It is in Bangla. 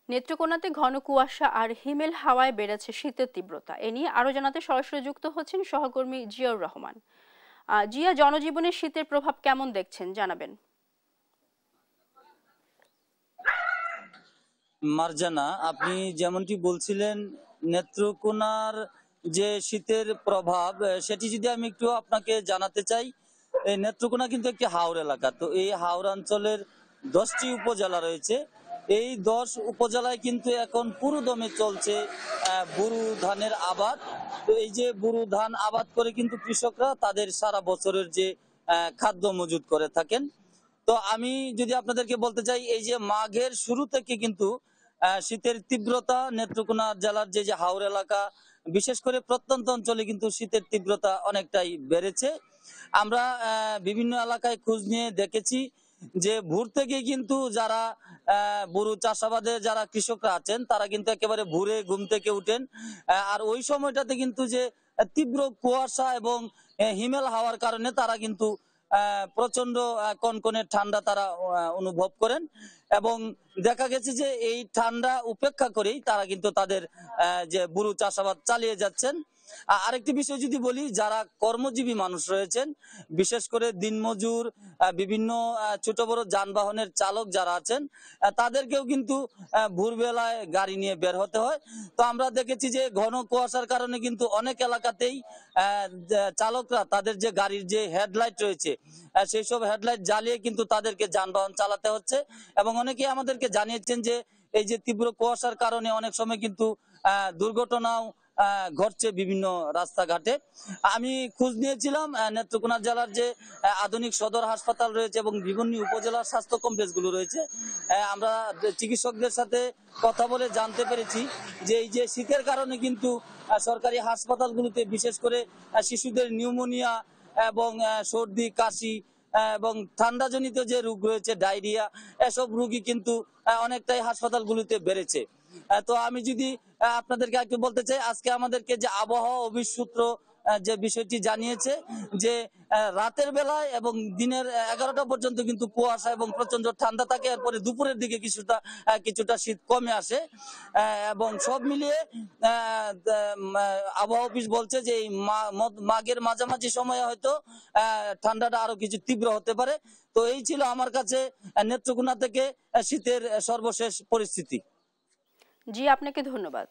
নেত্রকোনাতে ঘন কুয়াশা আর হিমেল হাওয়ায় বেড়েছে শীতের তীব্রতা। এ নিয়ে আরো জানাতে সরাসরি যুক্ত হচ্ছেন সহকর্মী জিয়াউর রহমান। জিয়া, জনজীবনে শীতের প্রভাব কেমন দেখছেন জানাবেন। মার্জানা, আপনি যেমনটি বলছিলেন নেত্রকোনার যে শীতের প্রভাব সেটি যদি আমি একটু আপনাকে জানাতে চাই। এই নেত্রকোনা কিন্তু একটি হাওর এলাকা, তো এই হাওর অঞ্চলের 10টি উপজেলা রয়েছে। এই 10 উপজেলায় কিন্তু এখন পুরো দমে চলছে বোরো ধানের আবাদ। তো এই যে বোরো ধান আবাদ করে কিন্তু কৃষকরা তাদের সারা বছরের যে খাদ্য মজুত করে থাকেন। তো আমি যদি আপনাদেরকে বলতে চাই, এই যে মাঘের শুরু থেকে কিন্তু শীতের তীব্রতা নেত্রকোনা জেলার যে যে হাওর এলাকা, বিশেষ করে প্রত্যন্ত অঞ্চলে কিন্তু শীতের তীব্রতা অনেকটাই বেড়েছে। আমরা বিভিন্ন এলাকায় খোঁজ নিয়ে দেখেছি যে ভোর থেকে কিন্তু যারা বোরো চাষাবাদে যারা কৃষকরা আছেন তারা কিন্তু একেবারে ভোরে ঘুম থেকে উঠেন। আর ওই সময়টাতে কিন্তু যে তীব্র কুয়াশা এবং হিমেল হাওয়ার কারণে তারা কিন্তু প্রচন্ড কনকনে ঠান্ডা তারা অনুভব করেন। এবং দেখা গেছে যে এই ঠান্ডা উপেক্ষা করেই তারা কিন্তু তাদের যে বোরো চাষাবাদ চালিয়ে যাচ্ছেন। আরেকটি বিষয় যদি বলি, যারা কর্মজীবী মানুষ রয়েছেন, বিশেষ করে দিনমজুর, বিভিন্ন ছোট বড় যানবাহনের চালক যারা আছেন, তাদেরকেও কিন্তু ভোরবেলায় গাড়ি নিয়ে বের হতে হয়। তো আমরা দেখেছি যে ঘন কুয়াশার কারণে কিন্তু অনেক এলাকাতেই চালকরা তাদের যে গাড়ির যে হেডলাইট রয়েছে সেই সব হেডলাইট জ্বালিয়ে কিন্তু তাদেরকে যানবাহন চালাতে হচ্ছে। এবং অনেকেই আমাদেরকে জানিয়েছেন যে এই যে তীব্র কুয়াশার কারণে অনেক সময় কিন্তু দুর্ঘটনাও ঘটছে বিভিন্ন রাস্তাঘাটে। আমি খোঁজ নিয়েছিলাম নেত্রকোনা জেলার যে আধুনিক সদর হাসপাতাল রয়েছে এবং বিভিন্ন উপজেলার স্বাস্থ্য কমপ্লেক্স গুলো রয়েছে। আমরা চিকিৎসকদের সাথে কথা বলে জানতে পেরেছি যে এই যে শীতের কারণে কিন্তু সরকারি হাসপাতালগুলোতে বিশেষ করে শিশুদের নিউমোনিয়া এবং সর্দি কাশি এবং ঠান্ডাজনিত যে রোগ রয়েছে ডায়রিয়া, এসব রোগী কিন্তু অনেকটাই হাসপাতালগুলোতে বেড়েছে। তো আমি যদি আপনাদেরকে একটু বলতে চাই, আজকে আমাদেরকে যে আবহাওয়া অফিস সূত্র যে বিষয়টি জানিয়েছে যে রাতের বেলায় এবং দিনের 11টা পর্যন্ত কিন্তু কুয়াশা এবং প্রচন্ড ঠান্ডা থাকে, এরপরে দুপুরের দিকে কিছুটা শীত কমে আসে। এবং সব মিলিয়ে আবহাওয়া অফিস বলছে যে এই মাঘের মাঝামাঝি সময়ে হয়তো ঠান্ডাটা আরো কিছু তীব্র হতে পারে। তো এই ছিল আমার কাছে নেত্রকোনা থেকে শীতের সর্বশেষ পরিস্থিতি। জি, আপনাকে ধন্যবাদ।